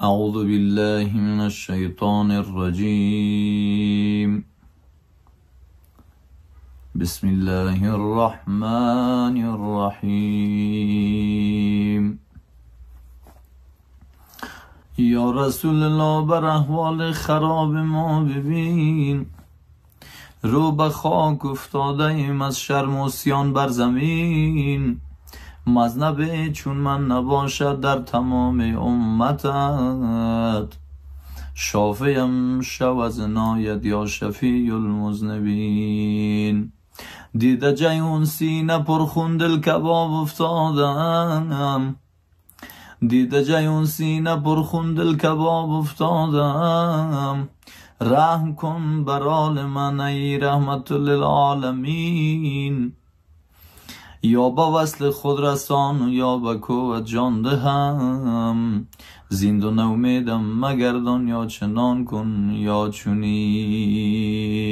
اعوذ بالله من الشیطان الرجیم. بسم الله الرحمن الرحیم. یا رسول الله بر احوال خراب ما ببین، رو به خاک افتاده ایم از شرم و عصیان بر زمین. مذنب چون من نباشد در تمام امتت، شافیم شو از عنایت یا شفیع المذنبین. دیده جیون سینه پرخون دل کباب افتادم، دیده جیون سینه پرخون دل کباب افتادم. رحم کن بر آل من ای رحمت للعالمین. یا با وصل خود رسان و یا با کوت جان دهم. زندون امیدم مگردان یا چنان کن یا چونی.